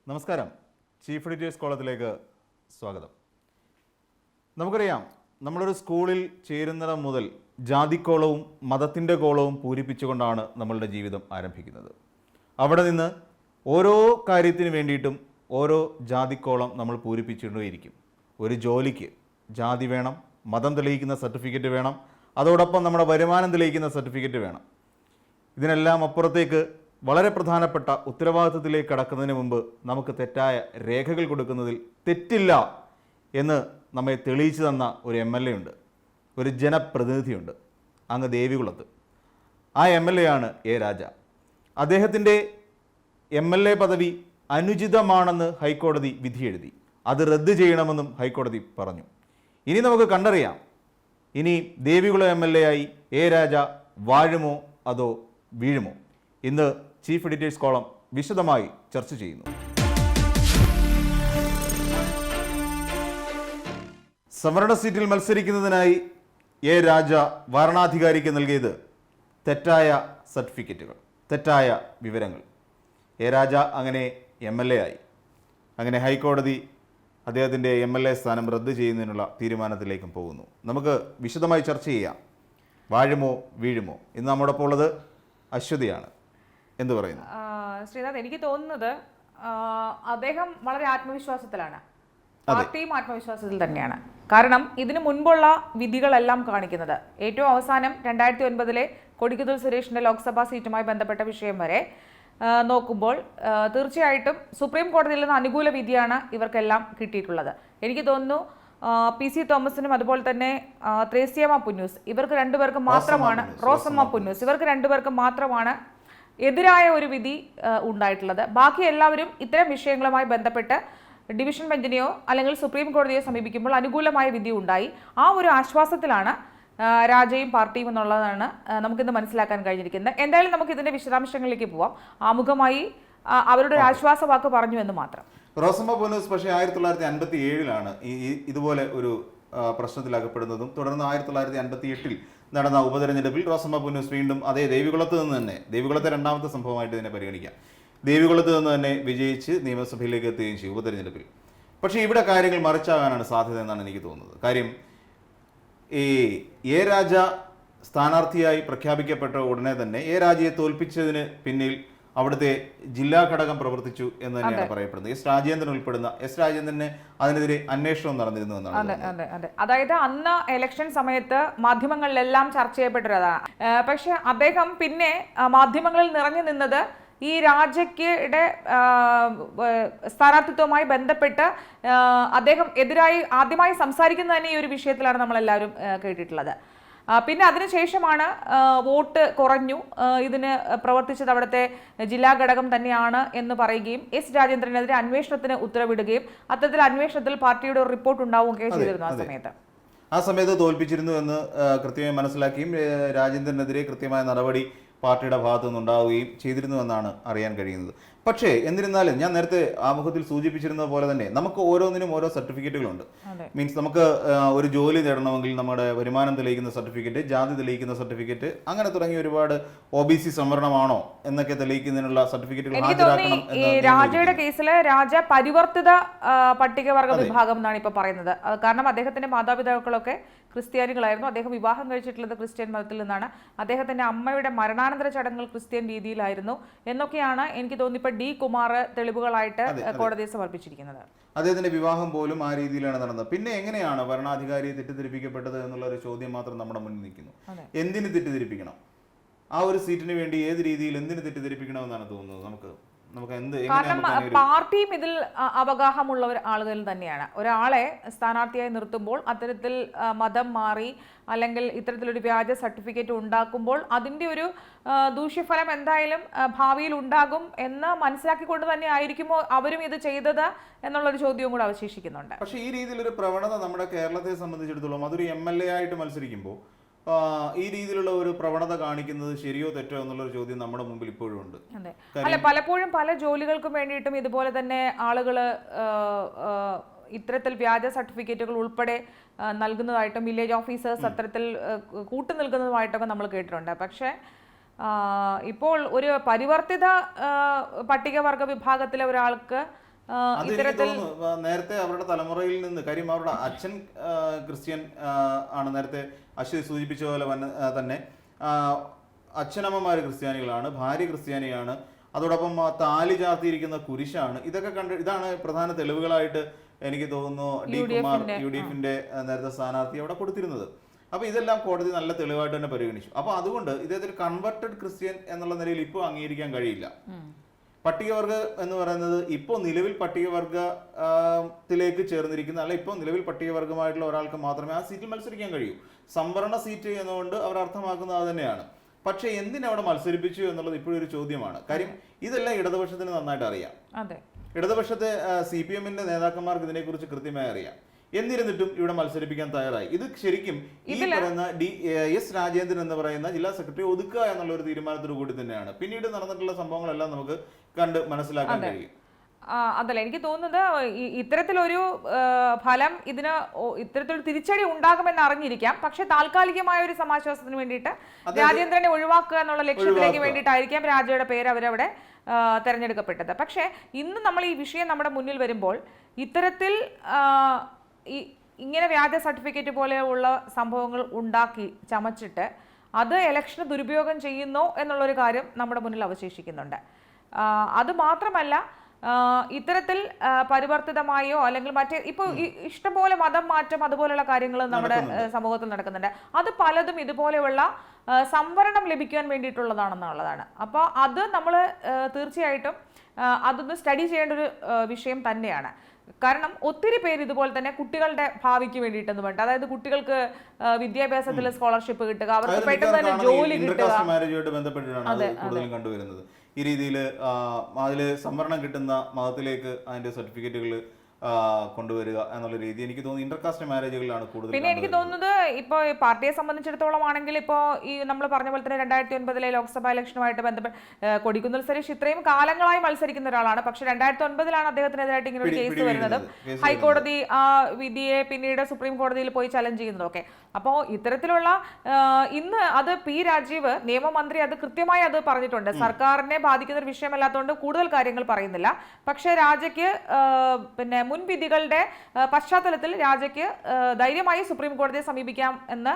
നമസ്കാരം. Chief editors കോളത്തിലേക്ക് സ്വാഗതം. നമുക്കറിയാം, നമ്മളൊരു സ്കൂളിൽ ചേരുന്നിടം മുതൽ ജാതിക്കോളവും മതത്തിൻ്റെ കോളവും പൂരിപ്പിച്ചുകൊണ്ടാണ് നമ്മളുടെ ജീവിതം ആരംഭിക്കുന്നത്. അവിടെ നിന്ന് ഓരോ കാര്യത്തിന് വേണ്ടിയിട്ടും ഓരോ ജാതിക്കോളം നമ്മൾ പൂരിപ്പിച്ചുകൊണ്ടേയിരിക്കും. ഒരു ജോലിക്ക് ജാതി വേണം, മതം തെളിയിക്കുന്ന സർട്ടിഫിക്കറ്റ് വേണം, അതോടൊപ്പം നമ്മുടെ വരുമാനം തെളിയിക്കുന്ന സർട്ടിഫിക്കറ്റ് വേണം. ഇതിനെല്ലാം അപ്പുറത്തേക്ക് വളരെ പ്രധാനപ്പെട്ട ഉത്തരവാദിത്തത്തിലേക്ക് കടക്കുന്നതിന് മുമ്പ് നമുക്ക് തെറ്റായ രേഖകൾ കൊടുക്കുന്നതിൽ തെറ്റില്ല എന്ന് നമ്മെ തെളിയിച്ചു തന്ന ഒരു MLA ഉണ്ട്, ഒരു ജനപ്രതിനിധിയുണ്ട്, അങ്ങ് ദേവികുളത്ത്. ആ MLA ആണ് എ രാജ. അദ്ദേഹത്തിൻ്റെ MLA പദവി അനുചിതമാണെന്ന് ഹൈക്കോടതി വിധിയെഴുതി. അത് റദ്ദ് ചെയ്യണമെന്നും ഹൈക്കോടതി പറഞ്ഞു. ഇനി നമുക്ക് കണ്ടറിയാം, ഇനി ദേവികുളം MLA ആയി എ രാജ വാഴുമോ അതോ വീഴുമോ? ഇന്ന് ചീഫ് എഡിറ്റേഴ്സ് കോളം വിശദമായി ചർച്ച ചെയ്യുന്നു. സംവരണ സീറ്റിൽ മത്സരിക്കുന്നതിനായി എ രാജ വരണാധികാരിക്ക് നൽകിയത് തെറ്റായ സർട്ടിഫിക്കറ്റുകൾ, തെറ്റായ വിവരങ്ങൾ. എ രാജ അങ്ങനെ MLA ആയി. അങ്ങനെ ഹൈക്കോടതി അദ്ദേഹത്തിൻ്റെ MLA സ്ഥാനം റദ്ദ് ചെയ്യുന്നതിനുള്ള തീരുമാനത്തിലേക്കും പോകുന്നു. നമുക്ക് വിശദമായി ചർച്ച ചെയ്യാം. വാഴുമോ വീഴുമോ? ഇന്ന് നമ്മോടൊപ്പം ഉള്ളത് അശ്വതിയാണ്. എന്ത് പറയുന്നു ശ്രീനാഥ്? എനിക്ക് തോന്നുന്നത് അദ്ദേഹം വളരെ ആത്മവിശ്വാസത്തിലാണ്, പാർട്ടിയും ആത്മവിശ്വാസത്തിൽ തന്നെയാണ്. കാരണം ഇതിനു മുൻപുള്ള വിധികളെല്ലാം കാണിക്കുന്നത്, ഏറ്റവും അവസാനം 2009 കൊടിക്കുന്നിൽ സുരേഷിന്റെ ലോക്സഭാ സീറ്റുമായി ബന്ധപ്പെട്ട വിഷയം വരെ നോക്കുമ്പോൾ തീർച്ചയായിട്ടും സുപ്രീം കോടതിയിൽ നിന്ന് അനുകൂല വിധിയാണ് ഇവർക്കെല്ലാം കിട്ടിയിട്ടുള്ളത്. എനിക്ക് തോന്നുന്നു PC തോമസിനും അതുപോലെ തന്നെ ത്രേസ്യാമ്മ പുന്നൂസ്, ഇവർക്ക് രണ്ടുപേർക്ക് മാത്രമാണ്, റോസമ്മ പുന്നൂസ്, ഇവർക്ക് രണ്ടുപേർക്ക് മാത്രമാണ് എതിരായ ഒരു വിധി ഉണ്ടായിട്ടുള്ളത്. ബാക്കി എല്ലാവരും ഇത്തരം വിഷയങ്ങളുമായി ബന്ധപ്പെട്ട് ഡിവിഷൻ ബെഞ്ചിനെയോ അല്ലെങ്കിൽ സുപ്രീം കോടതിയോ സമീപിക്കുമ്പോൾ അനുകൂലമായ വിധി ഉണ്ടായി. ആ ഒരു ആശ്വാസത്തിലാണ് രാജയും പാർട്ടിയും എന്നുള്ളതാണ് നമുക്കിന്ന് മനസ്സിലാക്കാൻ കഴിഞ്ഞിരിക്കുന്നത്. എന്തായാലും നമുക്ക് ഇതിന്റെ വിശദാംശങ്ങളിലേക്ക് പോവാം. ആമുഖമായി അവരുടെ ഒരു ആശ്വാസ വാക്ക് പറഞ്ഞു എന്ന് മാത്രം. റോസമ്മ പുന്നൂസ് പക്ഷേ 1957 ഇതുപോലെ ഒരു പ്രശ്നത്തിൽ അകപ്പെടുന്നതും തുടർന്ന് 1958 നടന്ന ഉപതെരഞ്ഞെടുപ്പിൽ റോസമ്മ പുന്നൂസ് വീണ്ടും അതേ ദേവികുളത്ത് നിന്ന് തന്നെ, ദേവികുളത്തെ രണ്ടാമത്തെ സംഭവമായിട്ട് ഇതിനെ പരിഗണിക്കാം, ദേവികുളത്ത് നിന്ന് തന്നെ വിജയിച്ച് നിയമസഭയിലേക്ക് എത്തുകയും ചെയ്യും ഉപതെരഞ്ഞെടുപ്പിൽ. പക്ഷേ ഇവിടെ കാര്യങ്ങൾ മറിച്ചാകാനാണ് സാധ്യത എന്നാണ് എനിക്ക് തോന്നുന്നത്. കാര്യം ഈ എ രാജ സ്ഥാനാർത്ഥിയായി പ്രഖ്യാപിക്കപ്പെട്ട ഉടനെ തന്നെ എ രാജയെ തോൽപ്പിച്ചതിന് പിന്നിൽ അവിടുത്തെ ജില്ലാ ഘടകം പ്രവർത്തിച്ചു എന്ന് തന്നെയാണ് പറയപ്പെടുന്നത്. രാജേന്ദ്രൻ ഉൾപ്പെടുന്ന രാജേന്ദ്രന് അതിനെതിരെ അന്വേഷണം നടന്നിരുന്നു എന്നാണ്. അതായത് അന്ന് ഇലക്ഷൻ സമയത്ത് മാധ്യമങ്ങളിലെല്ലാം ചർച്ച ചെയ്യപ്പെട്ടതാണ്. പക്ഷെ അദ്ദേഹം പിന്നെ മാധ്യമങ്ങളിൽ നിറഞ്ഞു നിന്നത് ഈ രാജയ്ക്ക് സ്ഥാനാർത്ഥിത്വവുമായി ബന്ധപ്പെട്ട് അദ്ദേഹം എതിരായി ആദ്യമായി സംസാരിക്കുന്നത് തന്നെ ഈ ഒരു വിഷയത്തിലാണ് നമ്മളെല്ലാവരും കേട്ടിട്ടുള്ളത്. പിന്നെ അതിനുശേഷമാണ് വോട്ട് കുറഞ്ഞു, ഇതിന് പ്രവർത്തിച്ചത് അവിടുത്തെ ജില്ലാ ഘടകം തന്നെയാണ് എന്ന് പറയുകയും രാജേന്ദ്രനെതിരെ അന്വേഷണത്തിന് ഉത്തരവിടുകയും അത്തരത്തിൽ അന്വേഷണത്തിൽ പാർട്ടിയുടെ ഒരു റിപ്പോർട്ട് ഉണ്ടാവുകയും ചെയ്തിരുന്നു. ആ സമയത്ത് തോൽപ്പിച്ചിരുന്നു എന്ന് കൃത്യമായി മനസ്സിലാക്കിയും രാജേന്ദ്രനെതിരെ കൃത്യമായ നടപടി പാർട്ടിയുടെ ഭാഗത്തു നിന്നുണ്ടാവുകയും ചെയ്തിരുന്നു എന്നാണ് അറിയാൻ കഴിയുന്നത്. പക്ഷേ എന്നിരുന്നാലും ഞാൻ നേരത്തെ ആമുഖത്തിൽ സൂചിപ്പിച്ചിരുന്നത് പോലെ തന്നെ നമുക്ക് ഓരോന്നിനും ഓരോ സർട്ടിഫിക്കറ്റുകളുണ്ട്. മീൻസ് നമുക്ക് ഒരു ജോലി നേടണമെങ്കിൽ നമ്മുടെ വരുമാനം തെളിയിക്കുന്ന സർട്ടിഫിക്കറ്റ്, ജാതി തെളിയിക്കുന്ന സർട്ടിഫിക്കറ്റ്, അങ്ങനെ തുടങ്ങി ഒരുപാട് OBC സംവരണമാണോ എന്നൊക്കെ തെളിയിക്കുന്നതിനുള്ള സർട്ടിഫിക്കറ്റുകൾ ഹാജരാക്കണം. രാജയുടെ കേസിൽ രാജ പരിവർത്തിത പട്ടികവർഗ വിഭാഗം എന്നാണ് ഇപ്പൊ പറയുന്നത്. കാരണം അദ്ദേഹത്തിന്റെ മാതാപിതാക്കളൊക്കെ ക്രിസ്ത്യാനികളായിരുന്നു, അദ്ദേഹം വിവാഹം കഴിച്ചിട്ടുള്ളത് ക്രിസ്ത്യൻ മതത്തിൽ നിന്നാണ്, അദ്ദേഹത്തിന്റെ അമ്മയുടെ മരണാനന്തര ചടങ്ങുകൾ ക്രിസ്ത്യൻ രീതിയിലായിരുന്നു എന്നൊക്കെയാണ് എനിക്ക് തോന്നി D. കുമാർ തെളിവുകളായിട്ട് കോടതിയെ സമർപ്പിച്ചിരിക്കുന്നത്. അദ്ദേഹത്തിന്റെ വിവാഹം പോലും ആ രീതിയിലാണ് നടന്നത്. പിന്നെ എങ്ങനെയാണ് ഭരണാധികാരിയെ തെറ്റിദ്ധരിപ്പിക്കപ്പെട്ടത് എന്നുള്ള ഒരു ചോദ്യം മാത്രം നമ്മുടെ മുന്നിൽ നിൽക്കുന്നു. എന്തിന് തെറ്റിദ്ധരിപ്പിക്കണം? ആ ഒരു സീറ്റിന് വേണ്ടി ഏത് രീതിയിൽ എന്തിന് തെറ്റിദ്ധരിപ്പിക്കണമെന്നാണ് തോന്നുന്നത് നമുക്ക്? കാരണം പാർട്ടിയും ഇതിൽ അവഗാഹമുള്ള ആളുകൾ തന്നെയാണ്. ഒരാളെ സ്ഥാനാർത്ഥിയായി നിർത്തുമ്പോൾ അത്തരത്തിൽ മതം മാറി അല്ലെങ്കിൽ ഇത്തരത്തിലൊരു വ്യാജ സർട്ടിഫിക്കറ്റ് ഉണ്ടാക്കുമ്പോൾ അതിൻ്റെ ഒരു ദൂഷ്യഫലം എന്തായാലും ഭാവിയിൽ ഉണ്ടാകും എന്ന് മനസ്സിലാക്കിക്കൊണ്ട് തന്നെ ആയിരിക്കുമോ അവരും ഇത് ചെയ്തത് എന്നുള്ളൊരു ചോദ്യവും കൂടെ അവശേഷിക്കുന്നുണ്ട്. പക്ഷേ ഈ രീതിയിലൊരു പ്രവണത നമ്മുടെ കേരളത്തെ സംബന്ധിച്ചിടത്തോളം അതൊരു MLA ആയിട്ട് മത്സരിക്കുമ്പോൾ ഈ രീതിയിലുള്ള ഒരു പ്രവണത കാണിക്കുന്നത് ശരിയോ തെറ്റോ എന്നുള്ളൊരു ചോദ്യം നമ്മുടെ മുമ്പിൽ ഇപ്പോഴും ഉണ്ട്. അല്ല, പലപ്പോഴും പല ജോലികൾക്കും വേണ്ടിയിട്ടും ഇതുപോലെ തന്നെ ആളുകൾ ഇത്തരത്തിൽ വ്യാജ സർട്ടിഫിക്കറ്റുകൾ ഉൾപ്പെടെ നൽകുന്നതായിട്ടും വില്ലേജ് ഓഫീസേഴ്സ് അത്തരത്തിൽ കൂട്ടു നിൽക്കുന്നതുമായിട്ടൊക്കെ നമ്മൾ കേട്ടിട്ടുണ്ട്. പക്ഷേ ഇപ്പോൾ ഒരു പരിവർത്തിത പട്ടികവർഗ വിഭാഗത്തിലെ ഒരാൾക്ക് അത് എനിക്ക് തോന്നുന്നു നേരത്തെ അവരുടെ തലമുറയിൽ നിന്ന്, കാര്യം അവരുടെ അച്ഛൻ ക്രിസ്ത്യൻ ആണ്, നേരത്തെ അശ്വതി സൂചിപ്പിച്ച പോലെ തന്നെ അച്ഛനമ്മമാർ ക്രിസ്ത്യാനികളാണ്, ഭാര്യ ക്രിസ്ത്യാനിയാണ്, അതോടൊപ്പം താലി ചാർത്തിയിരിക്കുന്ന കുരിശാണ്. ഇതൊക്കെ ഇതാണ് പ്രധാന തെളിവുകളായിട്ട് എനിക്ക് തോന്നുന്നു ഡി കുമാർ UDF-ന്റെ നേരത്തെ സ്ഥാനാർത്ഥി അവിടെ കൊടുത്തിരുന്നത്. അപ്പൊ ഇതെല്ലാം കോടതി നല്ല തെളിവായിട്ട് തന്നെ പരിഗണിച്ചു. അപ്പൊ അതുകൊണ്ട് ഇദ്ദേഹത്തിന് കൺവെർട്ടഡ് ക്രിസ്ത്യൻ എന്നുള്ള നിലയിൽ ഇപ്പോൾ അംഗീകരിക്കാൻ കഴിയില്ല. പട്ടികവർഗ എന്ന് പറയുന്നത് ഇപ്പോൾ നിലവിൽ പട്ടികവർഗത്തിലേക്ക് ചേർന്നിരിക്കുന്ന, അല്ല ഇപ്പോൾ നിലവിൽ പട്ടികവർഗമായിട്ടുള്ള ഒരാൾക്ക് മാത്രമേ ആ സീറ്റിൽ മത്സരിക്കാൻ കഴിയൂ. സംവരണ സീറ്റ് എന്നുകൊണ്ട് അവർ അർത്ഥമാക്കുന്നത് അത് തന്നെയാണ്. പക്ഷേ എന്തിനവിടെ മത്സരിപ്പിച്ചു എന്നുള്ളത് ഇപ്പോഴും ഒരു ചോദ്യമാണ്. കാര്യം ഇതെല്ലാം ഇടതുപക്ഷത്തിന് നന്നായിട്ട് അറിയാം. ഇടതുപക്ഷത്തെ CPM-ന്റെ നേതാക്കന്മാർക്ക് ഇതിനെക്കുറിച്ച് കൃത്യമായി അറിയാം. എന്നിരുന്നിട്ടും ഇവിടെ മത്സരിപ്പിക്കാൻ തയ്യാറായി. ഇത് ശരിക്കും ഈ പറയുന്ന S രാജേന്ദ്രൻ എന്ന് പറയുന്ന ജില്ലാ സെക്രട്ടറി ഒതുക്കുക എന്നുള്ള ഒരു തീരുമാനത്തോടു കൂടി തന്നെയാണ്. പിന്നീട് നടന്നിട്ടുള്ള സംഭവങ്ങളെല്ലാം നമുക്ക് കണ്ട് മനസ്സിലാക്കാൻ കഴിയും. അതല്ല, എനിക്ക് തോന്നുന്നത് ഇത്തരത്തിലൊരു ഫലം ഇതിന് ഇത്തരത്തിലൊരു തിരിച്ചടി ഉണ്ടാകുമെന്ന് അറിഞ്ഞിരിക്കാം. പക്ഷെ താൽക്കാലികമായ ഒരു സമാശ്വാസത്തിന് വേണ്ടിയിട്ട് രാജേന്ദ്രനെ ഒഴിവാക്കുക എന്നുള്ള ലക്ഷ്യത്തിലേക്ക് വേണ്ടിയിട്ടായിരിക്കാം രാജയുടെ പേര് അവരവിടെ തെരഞ്ഞെടുക്കപ്പെട്ടത്. പക്ഷേ ഇന്ന് നമ്മൾ ഈ വിഷയം നമ്മുടെ മുന്നിൽ വരുമ്പോൾ ഇത്തരത്തിൽ ഇങ്ങനെ വ്യാജ സർട്ടിഫിക്കറ്റ് പോലെയുള്ള സംഭവങ്ങൾ ഉണ്ടാക്കി ചമച്ചിട്ട് അത് ഇലക്ഷന് ദുരുപയോഗം ചെയ്യുന്നു എന്നുള്ളൊരു കാര്യം നമ്മുടെ മുന്നിൽ അവശേഷിക്കുന്നുണ്ട്. അത് മാത്രമല്ല, ഇത്തരത്തിൽ പരിവർത്തിതമായോ അല്ലെങ്കിൽ മറ്റേ ഇപ്പോൾ ഇഷ്ടംപോലെ മതം മാറ്റം അതുപോലെയുള്ള കാര്യങ്ങൾ നമ്മുടെ സമൂഹത്തിൽ നടക്കുന്നുണ്ട്. അത് പലതും ഇതുപോലെയുള്ള സംവരണം ലഭിക്കാൻ വേണ്ടിയിട്ടുള്ളതാണെന്നുള്ളതാണ്. അപ്പോൾ അത് നമ്മൾ തീർച്ചയായിട്ടും അതൊന്ന് സ്റ്റഡി ചെയ്യേണ്ട ഒരു വിഷയം തന്നെയാണ്. കാരണം ഒത്തിരി പേര് ഇതുപോലെ തന്നെ കുട്ടികളുടെ ഭാവിക്ക് വേണ്ടിയിട്ടെന്ന് വേണ്ട, അതായത് കുട്ടികൾക്ക് വിദ്യാഭ്യാസത്തിൽ സ്കോളർഷിപ്പ് കിട്ടുക, അവർക്ക് പെട്ടെന്ന് തന്നെ ജോലി കിട്ടുക, കണ്ടുവരുന്നത് ഈ രീതിയിൽ അതിൽ സംവരണം കിട്ടുന്ന മതത്തിലേക്ക് അതിന്റെ സർട്ടിഫിക്കറ്റുകൾ കൊണ്ടുവരിക എന്നുള്ള രീതി എനിക്ക് തോന്നുന്നു ഇന്റർകാസ്റ്റ് മാരേജുകളിലാണ് കൂടുതൽ. പിന്നെ എനിക്ക് തോന്നുന്നത് ഇപ്പോൾ പാർട്ടിയെ സംബന്ധിച്ചിടത്തോളം ആണെങ്കിൽ ഇപ്പോൾ ഈ നമ്മൾ പറഞ്ഞ പോലെ തന്നെ 2009 ലോക്സഭാ ഇലക്ഷനുമായിട്ട് ബന്ധപ്പെട്ട് കൊടിക്കുന്നിൽ സുരേഷ് ഇത്രയും കാലങ്ങളായി മത്സരിക്കുന്ന ഒരാളാണ്. പക്ഷെ 2009 അദ്ദേഹത്തിനെതിരായിട്ട് ഇങ്ങനെ ഒരു കേസ് വരുന്നതും ഹൈക്കോടതി ആ വിധിയെ പിന്നീട് സുപ്രീം കോടതിയിൽ പോയി ചലഞ്ച് ചെയ്യുന്നതൊക്കെ. അപ്പോൾ ഇത്തരത്തിലുള്ള ഇന്ന് അത് P. രാജീവ് നിയമമന്ത്രി അത് കൃത്യമായി അത് പറഞ്ഞിട്ടുണ്ട്. സർക്കാരിനെ ബാധിക്കുന്ന ഒരു വിഷയമല്ലാത്തതുകൊണ്ട് കൂടുതൽ കാര്യങ്ങൾ പറയുന്നില്ല. പക്ഷേ രാജയ്ക്ക് പിന്നെ മുൻവിധികളുടെ പശ്ചാത്തലത്തിൽ രാജയ്ക്ക് ധൈര്യമായി സുപ്രീം കോടതിയെ സമീപിക്കാം എന്ന്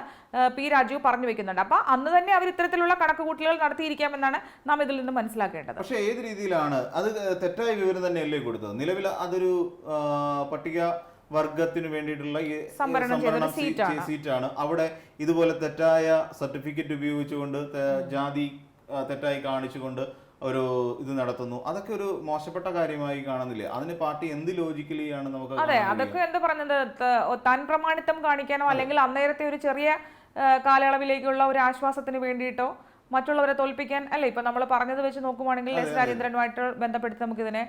P. രാജീവ് പറഞ്ഞു വെക്കുന്നുണ്ട്. അപ്പൊ അന്ന് തന്നെ അവർ ഇത്തരത്തിലുള്ള കണക്കുകൂട്ടലുകൾ നടത്തിയിരിക്കാമെന്നാണ് നാം ഇതിൽ നിന്ന് മനസ്സിലാക്കേണ്ടത്. പക്ഷേ ഏത് രീതിയിലാണ് അത് തെറ്റായ വിവരം തന്നെയല്ലേ കൊടുത്തത്? നിലവിൽ അതൊരു പട്ടിക വർഗത്തിന് വേണ്ടിയിട്ടുള്ള സീറ്റാണ്. അവിടെ ഇതുപോലെ തെറ്റായ സർട്ടിഫിക്കറ്റ് ഉപയോഗിച്ചുകൊണ്ട് ജാതി തെറ്റായി കാണിച്ചുകൊണ്ട് ഒരു ഇത് നടത്തുന്നു. അതൊക്കെ ഒരു മോശപ്പെട്ട കാര്യമായി കാണുന്നില്ലേ? അതിന് പാർട്ടി എന്ത് ലോജിക്കലിയാണ് നമുക്ക്? അതെ, അതൊക്കെ എന്താ പറഞ്ഞത്, താൻ പ്രമാണിത്വം കാണിക്കാനോ അല്ലെങ്കിൽ അന്നേരത്തെ ഒരു ചെറിയ കാലയളവിലേക്കുള്ള ഒരു ആശ്വാസത്തിന് വേണ്ടിയിട്ടോ മറ്റുള്ളവരെ തോൽപ്പിക്കാൻ അല്ലേ? ഇപ്പൊ നമ്മൾ പറഞ്ഞത് വെച്ച് നോക്കുവാണെങ്കിൽ S. രാജേന്ദ്രനുമായിട്ട് ബന്ധപ്പെടുത്തി നമുക്കിതിനെ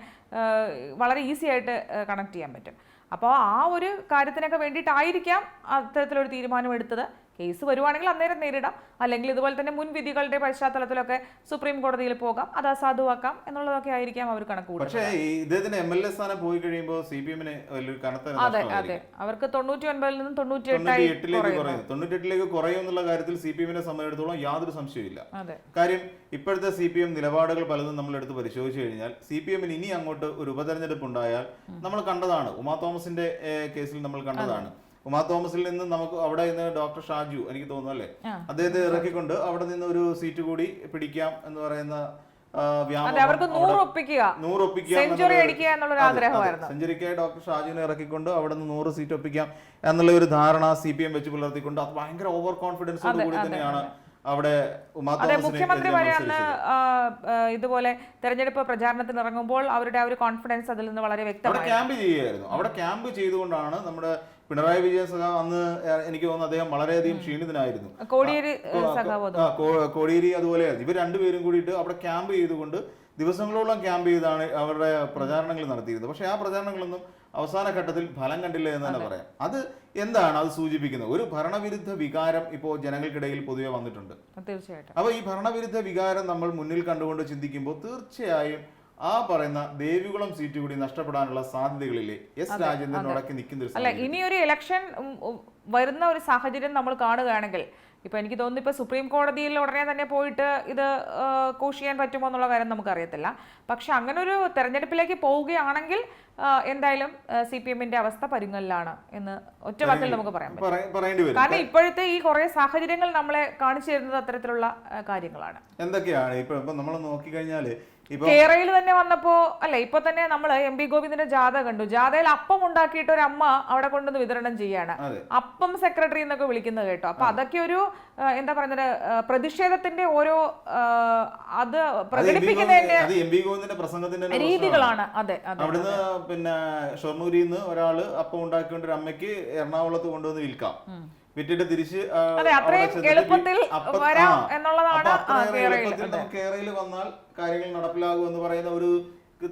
വളരെ ഈസി ആയിട്ട് കണക്ട് ചെയ്യാൻ പറ്റും. അപ്പോൾ ആ ഒരു കാര്യത്തിനൊക്കെ വേണ്ടിയിട്ടായിരിക്കാം അത്തരത്തിലൊരു തീരുമാനം എടുത്തത്. കേസ് വരുവാണെങ്കിൽ അന്നേരം നേരിടാം, അല്ലെങ്കിൽ ഇതുപോലെ തന്നെ മുൻവിധികളുടെ പശ്ചാത്തലത്തിലൊക്കെ സുപ്രീം കോടതിയിൽ പോകാം, അത് അസാധുവാക്കാം എന്നുള്ളതൊക്കെ ആയിരിക്കാം അവർ കണക്ക് കൂട്ടുന്നത്. പക്ഷേ ഇദ്ദേഹത്തിന് MLA സ്ഥാനം പോയി കഴിയുമ്പോൾ CPM-ന് വലിയൊരു കനത്ത അതെ അവർക്ക് 99 നിന്നും 98 കുറയും എന്നുള്ള കാര്യത്തിൽ CPM-നെ സംബന്ധിച്ചിടത്തോളം യാതൊരു സംശയമില്ല. കാര്യം ഇപ്പോഴത്തെ CPM നിലപാടുകൾ പലതും നമ്മൾ എടുത്ത് പരിശോധിച്ചു കഴിഞ്ഞാൽ CPM-ന് ഇനി അങ്ങോട്ട് ഒരു ഉപതെരഞ്ഞെടുപ്പ് ഉണ്ടായാൽ നമ്മൾ കണ്ടതാണ്, ഉമാ തോമസിന്റെ കേസിൽ നമ്മൾ കണ്ടതാണ്. ഉമാ തോമസിൽ നിന്ന് നമുക്ക് അവിടെ നിന്ന് ഡോക്ടർ ഷാജു എനിക്ക് തോന്നുന്നു അല്ലേ, അദ്ദേഹത്തെ ഇറക്കിക്കൊണ്ട് അവിടെ നിന്ന് ഒരു സീറ്റ് കൂടി പിടിക്കാം എന്ന് പറയുന്ന സെഞ്ചുറിക്കായി ഡോക്ടർ ഷാജുവിനെ ഇറക്കിക്കൊണ്ട് അവിടെ നിന്ന് 100 സീറ്റ് ഒപ്പിക്കാം എന്നുള്ള ഒരു ധാരണ CPM വെച്ച് പുലർത്തിക്കൊണ്ട് അത് ഭയങ്കര ഓവർ കോൺഫിഡൻസോട് കൂടി തന്നെയാണ് അവിടെ മുഖ്യമന്ത്രി വരെ അന്ന് ഇതുപോലെ തെരഞ്ഞെടുപ്പ് പ്രചാരണത്തിന് ഇറങ്ങുമ്പോൾ അവരുടെ ആ ഒരു കോൺഫിഡൻസ് അതിൽ നിന്ന് വളരെ വ്യക്തമായി ക്യാമ്പ് ചെയ്യുകയായിരുന്നു. അവിടെ ക്യാമ്പ് ചെയ്തുകൊണ്ടാണ് നമ്മുടെ പിണറായി വിജയൻ സഖാവ് അന്ന് എനിക്ക് തോന്നുന്നു അദ്ദേഹം വളരെയധികം ക്ഷീണിതനായിരുന്നു. കോടിയേരി അതുപോലെ ഇവർ രണ്ടുപേരും കൂടിയിട്ട് അവിടെ ക്യാമ്പ് ചെയ്തുകൊണ്ട് ദിവസങ്ങളോളം ക്യാമ്പ് ചെയ്താണ് അവരുടെ പ്രചാരണങ്ങൾ നടത്തിയിരുന്നത്. പക്ഷെ ആ പ്രചാരണങ്ങളൊന്നും അവസാന ഘട്ടത്തിൽ ഫലം കണ്ടില്ല എന്ന് തന്നെ പറയാം. അത് എന്താണ് അത് സൂചിപ്പിക്കുന്നത്? ഒരു ഭരണവിരുദ്ധ വികാരം ഇപ്പോൾ ജനങ്ങൾക്കിടയിൽ പൊതുവെ വന്നിട്ടുണ്ട്. തീർച്ചയായിട്ടും. അപ്പോൾ ഈ ഭരണവിരുദ്ധ വികാരം നമ്മൾ മുന്നിൽ കണ്ടുകൊണ്ട് ചിന്തിക്കുമ്പോൾ തീർച്ചയായും ആ പറയുന്ന ദേവികുളം സീറ്റ് കൂടി നഷ്ടപ്പെടാനുള്ള സാധ്യതകളില്ലേ S. രാജേന്ദ്രൻ ഉടക്കി നിൽക്കുന്ന? അല്ല, ഇനി ഒരു ഇലക്ഷൻ വരുന്ന ഒരു സാഹചര്യം നമ്മൾ കാണുകയാണെങ്കിൽ ഇപ്പോൾ എനിക്ക് തോന്നുന്നു ഇപ്പോൾ സുപ്രീം കോടതിയിൽ ഉടനെ തന്നെ പോയിട്ട് ഇത് കോഷ് ചെയ്യാൻ പറ്റുമോ എന്നുള്ള കാര്യം നമുക്കറിയത്തില്ല. പക്ഷെ അങ്ങനെ ഒരു തെരഞ്ഞെടുപ്പിലേക്ക് പോവുകയാണെങ്കിൽ എന്തായാലും CPM-ന്റെ അവസ്ഥ പരുങ്ങലിലാണ് എന്ന് ഒറ്റ വാക്കിൽ നമുക്ക് പറയാൻ പറ്റും. കാരണം ഇപ്പോഴത്തെ ഈ കുറേ സാഹചര്യങ്ങൾ നമ്മളെ കാണിച്ചു തരുന്നത് അത്തരത്തിലുള്ള കാര്യങ്ങളാണ്. എന്തൊക്കെയാണ് ഇപ്പൊ നമ്മൾ നോക്കിക്കഴിഞ്ഞാല് കേരളയിൽ തന്നെ വന്നപ്പോ അല്ലെ, ഇപ്പൊ തന്നെ നമ്മൾ MP ഗോവിന്ദന്റെ ജാഥ കണ്ടു. ജാഥയിൽ അപ്പം ഉണ്ടാക്കിയിട്ട് ഒരു അമ്മ അവിടെ കൊണ്ടുവന്ന് വിതരണം ചെയ്യാണ്. അപ്പം സെക്രട്ടറി എന്നൊക്കെ വിളിക്കുന്നത് കേട്ടോ. അപ്പൊ അതൊക്കെ ഒരു എന്താ പറയുന്നത്, പ്രതിഷേധത്തിന്റെ ഓരോ അത് പ്രകടിപ്പിക്കുന്നതിന്റെ രീതികളാണ്. അതെ, അവിടുന്ന് പിന്നെ ഷൊർണൂരിൽ നിന്ന് ഒരാള് അപ്പം ഉണ്ടാക്കിക്കൊണ്ട് ഒരു അമ്മയ്ക്ക് എറണാകുളത്ത് കൊണ്ടുവന്ന് വിൽക്കാം, വിറ്റിട്ട് തിരിച്ച് എളുപ്പത്തിൽ വരാം എന്നുള്ളതാണ്. കേരളയിൽ വന്നാൽ കാര്യങ്ങൾ നടപ്പിലാകും എന്ന് പറയുന്ന ഒരു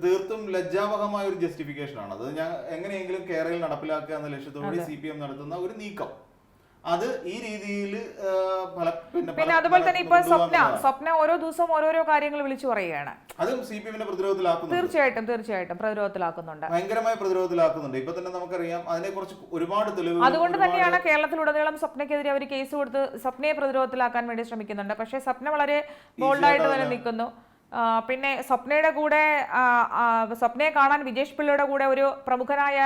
തീർത്തും ലജ്ജാവഹമായ ഒരു ജസ്റ്റിഫിക്കേഷൻ ആണ് അത്. ഞാൻ എങ്ങനെയെങ്കിലും കേരളയിൽ നടപ്പിലാക്കുക എന്ന ലക്ഷ്യത്തോടെ CPM നടത്തുന്ന ഒരു നീക്കം, അത് ഈ രീതിയിൽ പിന്നെ അതുപോലെ തന്നെ ഇപ്പൊ സ്വപ്ന ഓരോ ദിവസവും ഓരോരോ കാര്യങ്ങൾ വിളിച്ചു പറയുകയാണ്. അതും CPM-നെ പ്രതിരോധത്തിലാക്കുന്നു. തീർച്ചയായിട്ടും പ്രതിരോധത്തിലാക്കുന്നുണ്ട്, ഭയങ്കരമായ പ്രതിരോധത്തിലാക്കുന്നുണ്ട്. ഇപ്പൊ തന്നെ നമുക്കറിയാം അതിനെക്കുറിച്ച് ഒരുപാട് തെളിവുകൾ. അതുകൊണ്ട് തന്നെയാണ് കേരളത്തിലുടനീളം സ്വപ്നയ്ക്കെതിരെ അവർ കേസ് കൊടുത്ത് സ്വപ്നയെ പ്രതിരോധത്തിലാക്കാൻ വേണ്ടി ശ്രമിക്കുന്നുണ്ട്. പക്ഷേ സ്വപ്ന വളരെ ബോൾഡായിട്ട് തന്നെ നിൽക്കുന്നു. പിന്നെ സ്വപ്നയുടെ കൂടെ സ്വപ്നയെ കാണാൻ വിജേഷ് പിള്ളയുടെ കൂടെ ഒരു പ്രമുഖനായ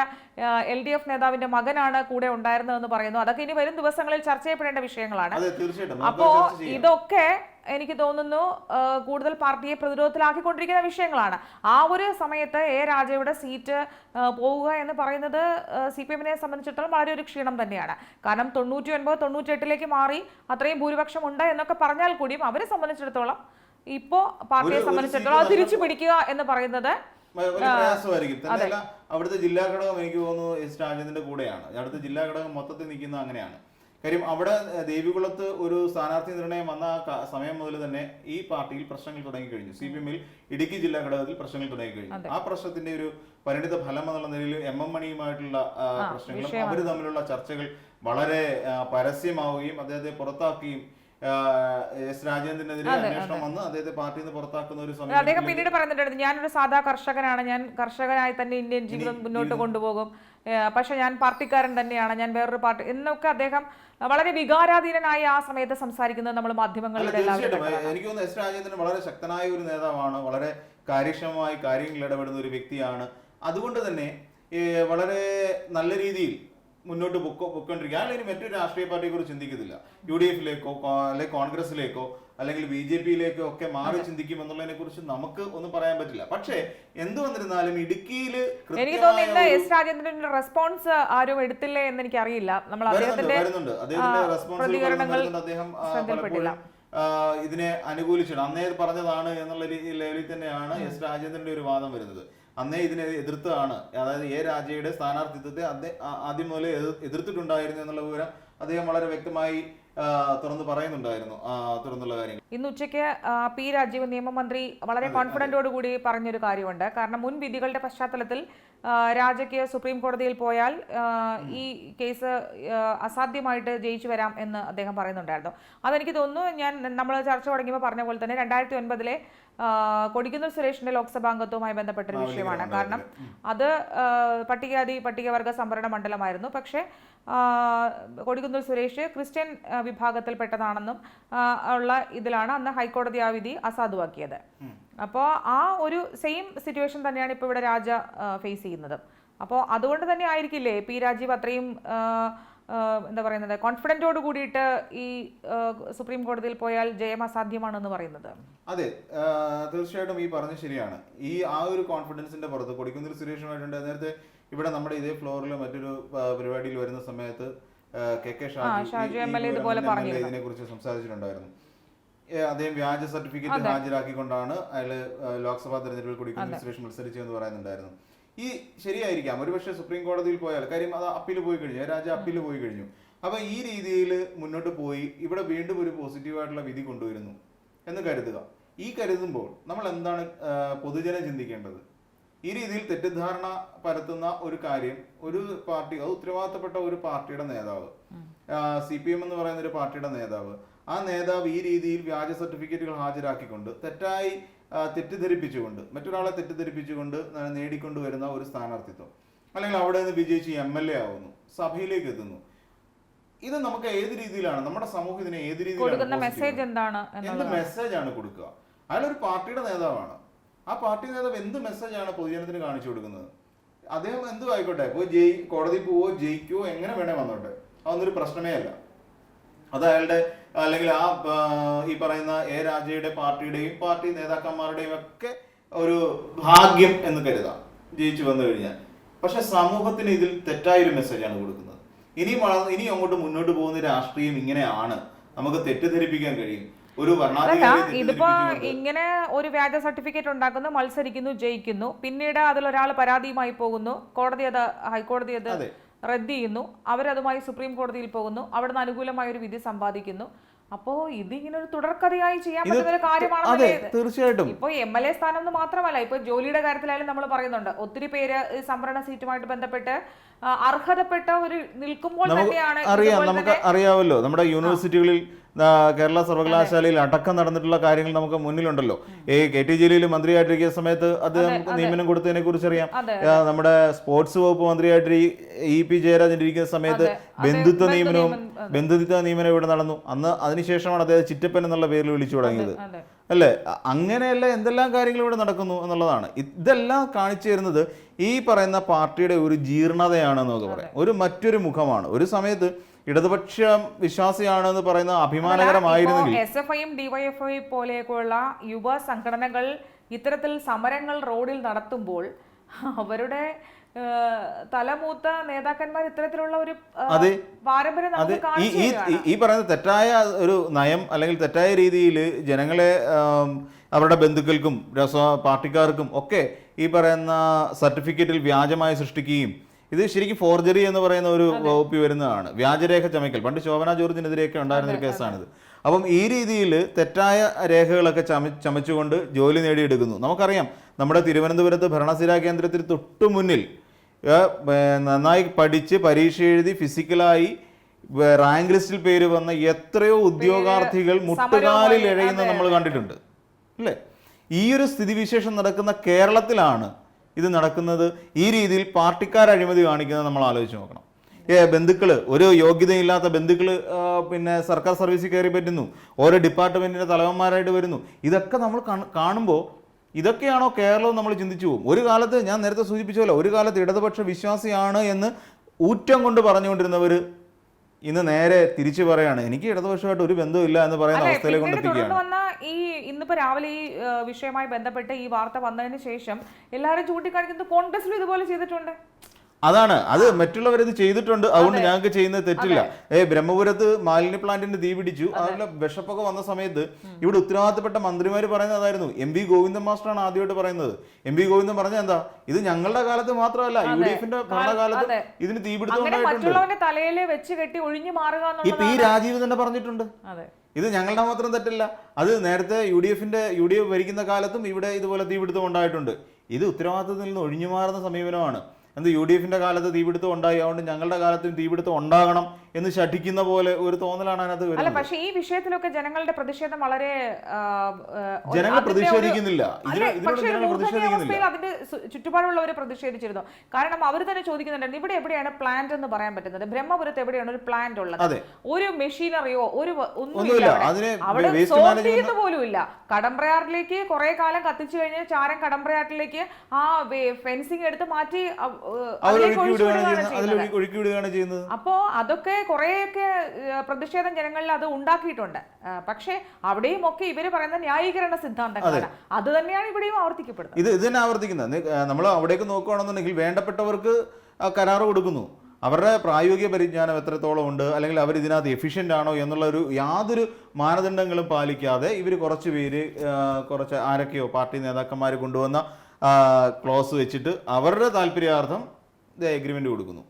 LDF നേതാവിന്റെ മകനാണ് കൂടെ ഉണ്ടായിരുന്നതെന്ന് പറയുന്നു. അതൊക്കെ ഇനി വരും ദിവസങ്ങളിൽ ചർച്ച ചെയ്യപ്പെടേണ്ട വിഷയങ്ങളാണ്. അപ്പോ ഇതൊക്കെ എനിക്ക് തോന്നുന്നു കൂടുതൽ പാർട്ടിയെ പ്രതിരോധത്തിലാക്കിക്കൊണ്ടിരിക്കുന്ന വിഷയങ്ങളാണ്. ആ ഒരു സമയത്ത് രാജയുടെ സീറ്റ് പോവുക എന്ന് പറയുന്നത് CPM-നെ സംബന്ധിച്ചിടത്തോളം വളരെ ഒരു ക്ഷീണം തന്നെയാണ്. കാരണം 99, 98 മാറി അത്രയും ഭൂരിപക്ഷം ഉണ്ട് എന്നൊക്കെ പറഞ്ഞാൽ കൂടിയും അവരെ സംബന്ധിച്ചിടത്തോളം ഇപ്പോ പാർട്ടിയെ സംബന്ധിച്ചിടത്തോളം അത് തിരിച്ചു പിടിക്കുക എന്ന് പറയുന്നത് പ്രയാസമായിരിക്കും. തന്നെയല്ല, അവിടുത്തെ ജില്ലാ ഘടകം എനിക്ക് തോന്നുന്നു S രാജേന്ദ്രന്റെ കൂടെയാണ്. അവിടുത്തെ ജില്ലാ ഘടകം മൊത്തത്തിൽ നിൽക്കുന്നത് അങ്ങനെയാണ്. കാര്യം അവിടെ ദേവികുളത്ത് ഒരു സ്ഥാനാർത്ഥി നിർണയം വന്ന സമയം മുതൽ തന്നെ ഈ പാർട്ടിയിൽ പ്രശ്നങ്ങൾ തുടങ്ങിക്കഴിഞ്ഞു. CPM-ൽ ഇടുക്കി ജില്ലാ ഘടകത്തിൽ പ്രശ്നങ്ങൾ തുടങ്ങിക്കഴിഞ്ഞു. ആ പ്രശ്നത്തിന്റെ ഒരു പരിണിത ഫലം എന്നുള്ള നിലയിൽ MM മണിയുമായിട്ടുള്ള പ്രശ്നങ്ങളും അവർ തമ്മിലുള്ള ചർച്ചകൾ വളരെ പരസ്യമാവുകയും അദ്ദേഹത്തെ പുറത്താക്കുകയും S രാജേന്ദ്രനെതിരെ അന്വേഷണം വന്ന് അദ്ദേഹത്തെ പാർട്ടിയിൽ നിന്ന് പുറത്താക്കുന്ന ഒരു സമയം അദ്ദേഹം പിന്നീട് പറയുന്നുണ്ടായിരുന്നു, ഞാനൊരു സാധാ കർഷകനാണ്, ഞാൻ കർഷകനായി തന്നെ ഇന്ത്യൻ ജീവിതം മുന്നോട്ട് കൊണ്ടുപോകും, പക്ഷെ ഞാൻ പാർട്ടിക്കാരൻ തന്നെയാണ്, ഞാൻ വേറൊരു പാർട്ടി എന്നൊക്കെ അദ്ദേഹം വളരെ വികാരാധീനനായി ആ സമയത്ത് സംസാരിക്കുന്നത് നമ്മൾ മാധ്യമങ്ങളിലൂടെ എനിക്ക് തോന്നുന്നു. S രാജേന്ദ്രൻ വളരെ ശക്തനായ ഒരു നേതാവാണ്, വളരെ കാര്യക്ഷമമായി കാര്യങ്ങളിൽ ഇടപെടുന്ന ഒരു വ്യക്തിയാണ്. അതുകൊണ്ട് തന്നെ വളരെ നല്ല രീതിയിൽ മുന്നോട്ട് പൊയ്ക്കൊണ്ടിരിക്കുക. അല്ലെങ്കിൽ മറ്റൊരു രാഷ്ട്രീയ പാർട്ടിയെ കുറിച്ച് ചിന്തിക്കുന്നില്ല. UDF-ലേക്കോ അല്ലെങ്കിൽ കോൺഗ്രസിലേക്കോ അല്ലെങ്കിൽ BJP-യിലേക്കോ ഒക്കെ മാറി ചിന്തിക്കും എന്നുള്ളതിനെ കുറിച്ച് നമുക്ക് ഒന്നും പറയാൻ പറ്റില്ല. പക്ഷേ എന്ത് വന്നിരുന്നാലും ഇടുക്കിയിൽ എനിക്ക് തോന്നുന്നു S രാജേന്ദ്രന്റെ റെസ്പോൺസ് ആരും എടുത്തില്ലേ എന്ന് എനിക്ക് അറിയില്ല. നമ്മൾ അദ്ദേഹത്തിന്റെ അദ്ദേഹം ഇതിനെ അനുകൂലിച്ചിട്ട് അന്നേ പറഞ്ഞതാണ് എന്നുള്ള ലെവലിൽ തന്നെയാണ് S രാജേന്ദ്രന്റെ ഒരു വാദം വരുന്നത്. അന്നേ ഇതിനെ എതിർത്താണ്, അതായത് രാജയുടെ സ്ഥാനാർത്ഥിത്വത്തെ ആദ്യം മുതലേ എതിർത്തിട്ടുണ്ടായിരുന്നു എന്നുള്ള വിവരം അദ്ദേഹം വളരെ വ്യക്തമായി തുറന്ന് പറയുന്നുണ്ടായിരുന്നു. തുറന്നുള്ള കാര്യങ്ങൾ ഇന്ന് ഉച്ചയ്ക്ക് P രാജീവ് നിയമമന്ത്രി വളരെ കോൺഫിഡന്റോട് കൂടി പറഞ്ഞൊരു കാര്യമുണ്ട്. കാരണം മുൻ വിധികളുടെ പശ്ചാത്തലത്തിൽ രാജയ്ക്ക് സുപ്രീം കോടതിയിൽ പോയാൽ ഈ കേസ് അസാധ്യമായിട്ട് ജയിച്ചു വരാം എന്ന് അദ്ദേഹം പറയുന്നുണ്ടായിരുന്നു. അതെനിക്ക് തോന്നുന്നു നമ്മൾ ചർച്ച തുടങ്ങിയപ്പോൾ പറഞ്ഞ പോലെ തന്നെ 2009 കൊടിക്കുന്നിൽ സുരേഷിന്റെ ലോക്സഭാ അംഗത്വവുമായി ബന്ധപ്പെട്ടൊരു വിഷയമാണ്. കാരണം അത് പട്ടികവർഗ സംവരണ മണ്ഡലമായിരുന്നു. പക്ഷേ കൊടിക്കുന്നിൽ സുരേഷ് ക്രിസ്ത്യൻ വിഭാഗത്തിൽപ്പെട്ടതാണെന്നും ഉള്ള ഇതിലാണ് അന്ന് ഹൈക്കോടതി ആ വിധി അസാധുവാക്കിയത്. അപ്പോൾ ആ ഒരു സെയിം സിറ്റുവേഷൻ തന്നെയാണ് ഇപ്പോൾ ഇവിടെ രാജ ഫേസ് ചെയ്യുന്നത്. അപ്പോൾ അതുകൊണ്ട് തന്നെ ആയിരിക്കില്ലേ P രാജീവ് അത്രയും എന്താ പറയുന്നത് കോൺഫിഡൻറ്റോട് കൂടിയിട്ട് ഈ സുപ്രീം കോടതിയിൽ പോയാൽ ജയം അസാധ്യമാണെന്ന് പറയുന്നത്? അതെ, തീർച്ചയായിട്ടും ഈ പറഞ്ഞത് ശരിയാണ്. ആ ഒരു കോൺഫിഡൻസിന്റെ പുറത്ത് കൊടിക്കുന്നിൽ സുരേഷുമായിട്ടുണ്ട്. നേരത്തെ ഇവിടെ നമ്മുടെ ഇതേ ഫ്ലോറിൽ മറ്റൊരു പരിപാടിയിൽ വരുന്ന സമയത്ത് KK ഷാജി ഇതിനെ കുറിച്ച് സംസാരിച്ചിട്ടുണ്ടായിരുന്നു. അദ്ദേഹം വ്യാജ സർട്ടിഫിക്കറ്റ് ഹാജരാക്കിക്കൊണ്ടാണ് അയാൾ ലോക്സഭാ തെരഞ്ഞെടുപ്പിൽ കൊടിക്കുന്നിൽ സുരേഷ് മത്സരിച്ചതെന്ന് പറയുന്നുണ്ടായിരുന്നു. ശരിയായിരിക്കാം, ഒരുപക്ഷെ സുപ്രീം കോടതിയിൽ പോയാൽ, കാര്യം അത് അപ്പീൽ പോയി കഴിഞ്ഞു, രാജ അപ്പീൽ പോയി കഴിഞ്ഞു. അപ്പൊ ഈ രീതിയിൽ മുന്നോട്ട് പോയി ഇവിടെ വീണ്ടും ഒരു പോസിറ്റീവായിട്ടുള്ള വിധി കൊണ്ടുവരുന്നു എന്ന് കരുതുക. ഈ കരുതുമ്പോൾ നമ്മൾ എന്താണ് പൊതുജനം ചിന്തിക്കേണ്ടത്? ഈ രീതിയിൽ തെറ്റിദ്ധാരണ പരത്തുന്ന ഒരു കാര്യം, ഒരു പാർട്ടി, അത് ഉത്തരവാദിത്തപ്പെട്ട ഒരു പാർട്ടിയുടെ നേതാവ്, CPM എന്ന് പറയുന്ന ഒരു പാർട്ടിയുടെ നേതാവ്, ആ നേതാവ് ഈ രീതിയിൽ വ്യാജ സർട്ടിഫിക്കറ്റുകൾ ഹാജരാക്കിക്കൊണ്ട് തെറ്റിദ്ധരിപ്പിച്ചുകൊണ്ട് മറ്റൊരാളെ തെറ്റിദ്ധരിപ്പിച്ചുകൊണ്ട് നേടിക്കൊണ്ടുവരുന്ന ഒരു സ്ഥാനാർത്ഥിത്വം, അല്ലെങ്കിൽ അവിടെ നിന്ന് വിജയിച്ച് MLA ആവുന്നു, സഭയിലേക്ക് എത്തുന്നു. ഇത് നമുക്ക് ഏത് രീതിയിലാണ് നമ്മുടെ സമൂഹം ഇതിനെ ഏത് കൊടുക്കുന്ന രീതിയിലാണ് മെസ്സേജ് എന്താണ് എന്ത് മെസ്സേജാണ് കൊടുക്കുക? അയാളൊരു പാർട്ടിയുടെ നേതാവാണ്. ആ പാർട്ടി നേതാവ് എന്ത് മെസ്സേജാണ് പൊതുജനത്തിന് കാണിച്ചു കൊടുക്കുന്നത്? അദ്ദേഹം എന്തും ആയിക്കോട്ടെ, പോയി കോടതി പോവോ ജയിക്കുവോ എങ്ങനെ വേണേ വന്നോട്ടെ, അതൊന്നൊരു പ്രശ്നമേ അല്ല. അത് അയാളുടെ അല്ലെങ്കിൽ ഈ പറയുന്ന എ രാജയുടെ പാർട്ടിയുടെയും പാർട്ടി നേതാക്കന്മാരുടെയും ഒക്കെ ഒരു ഭാഗ്യം എന്ന് കരുതാം ജയിച്ചു വന്നു കഴിഞ്ഞാൽ. പക്ഷെ സമൂഹത്തിന് ഇതിൽ തെറ്റായൊരു മെസ്സേജാണ് കൊടുക്കുന്നത്. ഇനി അങ്ങോട്ട് മുന്നോട്ട് പോകുന്ന രാഷ്ട്രീയം ഇങ്ങനെയാണ്, നമുക്ക് തെറ്റിദ്ധരിപ്പിക്കാൻ കഴിയും. ഒരു ഇതിപ്പോ ഇങ്ങനെ ഒരു വ്യാജ സർട്ടിഫിക്കറ്റ് ഉണ്ടാക്കുന്നു, മത്സരിക്കുന്നു, ജയിക്കുന്നു, പിന്നീട് അതിലൊരാൾ പരാതിയുമായി പോകുന്നു, ഹൈക്കോടതി അത് റദ്ദ് ചെയ്യുന്നു, അവരതുമായി സുപ്രീം കോടതിയിൽ പോകുന്നു, അവിടുന്ന് അനുകൂലമായ ഒരു വിധി സമ്പാദിക്കുന്നു. അപ്പോ ഇതിങ്ങനെ ഒരു തുടർക്കഥയായി ചെയ്യാൻ പറ്റുന്ന ഒരു കാര്യമാണ്. തീർച്ചയായിട്ടും ഇപ്പൊ MLA സ്ഥാനം എന്ന് മാത്രമല്ല, ഇപ്പൊ ജോലിയുടെ കാര്യത്തിലായാലും നമ്മൾ പറയുന്നുണ്ട്, ഒത്തിരി പേര് ഈ സംവരണ സീറ്റുമായിട്ട് ബന്ധപ്പെട്ട് അർഹതപ്പെട്ട ഒരു നിൽക്കുമ്പോൾ തന്നെയാണ്. നമുക്ക് അറിയാമല്ലോ, നമ്മുടെ യൂണിവേഴ്സിറ്റികളിൽ കേരള സർവകലാശാലയിൽ അടക്കം നടന്നിട്ടുള്ള കാര്യങ്ങൾ നമുക്ക് മുന്നിലുണ്ടല്ലോ. KT ജലീൽ മന്ത്രിയായിട്ടിരിക്കുന്ന സമയത്ത് അദ്ദേഹം നിയമനം കൊടുത്തതിനെ കുറിച്ച് അറിയാം. നമ്മുടെ സ്പോർട്സ് വകുപ്പ് മന്ത്രിയായിട്ട് EP ജയരാജൻ ഇരിക്കുന്ന സമയത്ത് ബന്ധുത്വ നിയമനം ഇവിടെ നടന്നു. അതിനുശേഷമാണ് അദ്ദേഹം ചിറ്റപ്പൻ എന്നുള്ള പേരിൽ വിളിച്ചു തുടങ്ങിയത്, അല്ലേ? അങ്ങനെയല്ല എന്തെല്ലാം കാര്യങ്ങൾ ഇവിടെ നടക്കുന്നു എന്നുള്ളതാണ്. ഇതെല്ലാം കാണിച്ചു തരുന്നത് ഈ പറയുന്ന പാർട്ടിയുടെ ഒരു ജീർണതയാണെന്നൊക്കെ പറയാം, ഒരു മറ്റൊരു മുഖമാണ്. ഒരു സമയത്ത് ഇടതുപക്ഷ വിശ്വാസിയാണെന്ന് പറയുന്ന അഭിമാനകരമായിരുന്നെങ്കിൽ SFIയും DYFI പോലെയൊക്കെയുള്ള യുവ സംഘടനകൾ ഇത്തരത്തിൽ സമരങ്ങൾ റോഡിൽ നടത്തുമ്പോൾ അവരുടെ തലമൂത്ത നേതാക്കന്മാർ ഇത്തരത്തിലുള്ള ഒരു പാരമ്പര്യം ഈ പറയുന്ന തെറ്റായ ഒരു നയം അല്ലെങ്കിൽ തെറ്റായ രീതിയിൽ ജനങ്ങളെ അവരുടെ ബന്ധുക്കൾക്കും പാർട്ടിക്കാർക്കും ഒക്കെ ഈ പറയുന്ന സർട്ടിഫിക്കറ്റിൽ വ്യാജമായി സൃഷ്ടിക്കുകയും, ഇത് ശരിക്കും ഫോർജറി എന്ന് പറയുന്ന ഒരു വകുപ്പ് വരുന്നതാണ്. വ്യാജരേഖ ചമയ്ക്കൽ, പണ്ട് ശോഭന ജോർജിനെതിരെയൊക്കെ ഉണ്ടായിരുന്ന ഒരു കേസാണിത്. അപ്പം ഈ രീതിയിൽ തെറ്റായ രേഖകളൊക്കെ ചമച്ചുകൊണ്ട് ജോലി നേടിയെടുക്കുന്നു. നമുക്കറിയാം, നമ്മുടെ തിരുവനന്തപുരത്ത് ഭരണസിരാ കേന്ദ്രത്തിന് തൊട്ടു മുന്നിൽ നന്നായി പഠിച്ച് പരീക്ഷ എഴുതി ഫിസിക്കലായി റാങ്ക് ലിസ്റ്റിൽ പേര് വന്ന എത്രയോ ഉദ്യോഗാർത്ഥികൾ മുട്ടുകാലിൽ എഴയുന്നത് നമ്മൾ കണ്ടിട്ടുണ്ട്, അല്ലേ? ഈ ഒരു സ്ഥിതിവിശേഷം നടക്കുന്ന കേരളത്തിലാണ് ഇത് നടക്കുന്നത്. ഈ രീതിയിൽ പാർട്ടിക്കാർ അഴിമതി കാണിക്കുന്നത് നമ്മൾ ആലോചിച്ച് നോക്കണം. ബന്ധുക്കൾ, ഒരു യോഗ്യതയില്ലാത്ത ബന്ധുക്കൾ പിന്നെ സർക്കാർ സർവീസിൽ കയറി പറ്റുന്നു, ഓരോ ഡിപ്പാർട്ട്മെന്റിന്റെ തലവന്മാരായിട്ട് വരുന്നു. ഇതൊക്കെ നമ്മൾ കാണുമ്പോൾ ഇതൊക്കെയാണോ കേരളം നമ്മൾ ചിന്തിച്ചു പോകും. ഒരു കാലത്ത് ഞാൻ നേരത്തെ സൂചിപ്പിച്ചല്ലോ, ഒരു കാലത്ത് ഇടതുപക്ഷ വിശ്വാസിയാണ് എന്ന് ഊറ്റം കൊണ്ട് പറഞ്ഞുകൊണ്ടിരുന്നവർ ഇന്ന് നേരെ തിരിച്ചു പറയാണ്, എനിക്ക് ഇടതുപക്ഷമായിട്ട് ഒരു ബന്ധമില്ല എന്ന് പറയുന്ന അവസ്ഥയിലേക്ക് കൊണ്ടെത്തിക്കുകയാണ്. ഈ ഇന്നിപ്പോ രാവിലെ ഈ വിഷയവുമായി ബന്ധപ്പെട്ട് ഈ വാർത്ത വന്നതിന് ശേഷം എല്ലാവരും ചൂണ്ടിക്കാണിക്കുന്നത് കോൺഗ്രസിലും ഇതുപോലെ ചെയ്തിട്ടുണ്ട്. അതാണ്, അത് മറ്റുള്ളവരത് ചെയ്തിട്ടുണ്ട്, അതുകൊണ്ട് ഞങ്ങൾക്ക് ചെയ്യുന്നത് തെറ്റില്ല. ബ്രഹ്മപുരത്ത് മാലിന്യ പ്ലാന്റിന് തീ പിടിച്ചു, അതിലെ വിഷപ്പൊക്കെ വന്ന സമയത്ത് ഇവിടെ ഉത്തരവാദിത്തപ്പെട്ട മന്ത്രിമാർ പറയുന്നതായിരുന്നു. MP ഗോവിന്ദൻ മാസ്റ്ററാണ് ആദ്യമായിട്ട് പറയുന്നത്. MP ഗോവിന്ദൻ പറഞ്ഞ എന്താ, ഇത് ഞങ്ങളുടെ കാലത്ത് മാത്രമല്ല, UDFന്റെ ഭരണകാലത്ത് ഇതിന് തീപിടുത്തം ഉണ്ടായിട്ടുണ്ട്. തലയിൽ വെച്ച് കെട്ടി ഒഴിഞ്ഞു മാറുക. P രാജീവ് തന്നെ പറഞ്ഞിട്ടുണ്ട്, ഇത് ഞങ്ങളുടെ മാത്രം തെറ്റല്ല, അത് നേരത്തെ UDF ഭരിക്കുന്ന കാലത്തും ഇവിടെ ഇതുപോലെ തീപിടുത്തം ഉണ്ടായിട്ടുണ്ട്. ഇത് ഉത്തരവാദിത്തത്തിൽ നിന്ന് ഒഴിഞ്ഞു മാറുന്ന സമീപനമാണ്. എന്ത് UDFന്റെ കാലത്ത് തീപിടുത്തം ഉണ്ടായി, അതുകൊണ്ട് ഞങ്ങളുടെ കാലത്തും തീപിടുത്തം ഉണ്ടാകണം എന്ന് ശഠിക്കുന്ന പോലെ ഒരു തോന്നലാണ് അതിനകത്ത് വരുന്നത്. പക്ഷേ ഈ വിഷയത്തിലൊക്കെ ജനങ്ങളുടെ പ്രതിഷേധം വളരെ ജനങ്ങൾ പ്രതിഷേധിക്കുന്നില്ല. അതിന്റെ ചുറ്റുപാടുള്ളവർ പ്രതിഷേധിച്ചിരുന്നു. കാരണം അവർ തന്നെ ചോദിക്കുന്നുണ്ട്, ഇവിടെ എവിടെയാണ് പ്ലാന്റ് എന്ന് പറയാൻ പറ്റുന്നത്? ബ്രഹ്മപുരത്ത് എവിടെയാണ് ഒരു പ്ലാന്റ് ഉള്ളത്? ഒരു മെഷീനറിയോ ഒരു ഒന്നുമില്ല, അവിടെ സോർട്ട് ചെയ്യുന്ന പോലും ഇല്ല. കടമ്പ്രയാറിലേക്ക് കുറെ കാലം കത്തിച്ചു കഴിഞ്ഞ് ചാരം കടമ്പ്രയാറിലേക്ക് ആ ഫെൻസിങ് എടുത്ത് മാറ്റി അപ്പോ അതൊക്കെ കുറെയൊക്കെ പ്രതിഷേധം ജനങ്ങളിൽ അത് ഉണ്ടാക്കിയിട്ടുണ്ട്. പക്ഷെ അവിടെയും ഒക്കെ ഇവര് പറയുന്ന ന്യായീകരണ സിദ്ധാന്തങ്ങളാണ്, അത് തന്നെയാണ് ഇവിടെയും ആവർത്തിക്കപ്പെടുന്നത്. ഇത് തന്നെ ആവർത്തിക്കുന്നത്. നമ്മൾ അവിടേക്ക് നോക്കുകയാണെന്നുണ്ടെങ്കിൽ വേണ്ടപ്പെട്ടവർക്ക് കരാർ കൊടുക്കുന്നു, അവരുടെ പ്രായോഗിക പരിജ്ഞാനം എത്രത്തോളം ഉണ്ട്, അല്ലെങ്കിൽ അവർ ഇതിനകത്ത് എഫിഷ്യൻ്റ് ആണോ എന്നുള്ള യാതൊരു മാനദണ്ഡങ്ങളും പാലിക്കാതെ ഇവർ കുറച്ച് ആരൊക്കെയോ പാർട്ടി നേതാക്കന്മാർ കൊണ്ടുവന്ന ക്ലോസ് വെച്ചിട്ട് അവരുടെ താല്പര്യാർത്ഥം എഗ്രിമെൻ്റ് കൊടുക്കുന്നു.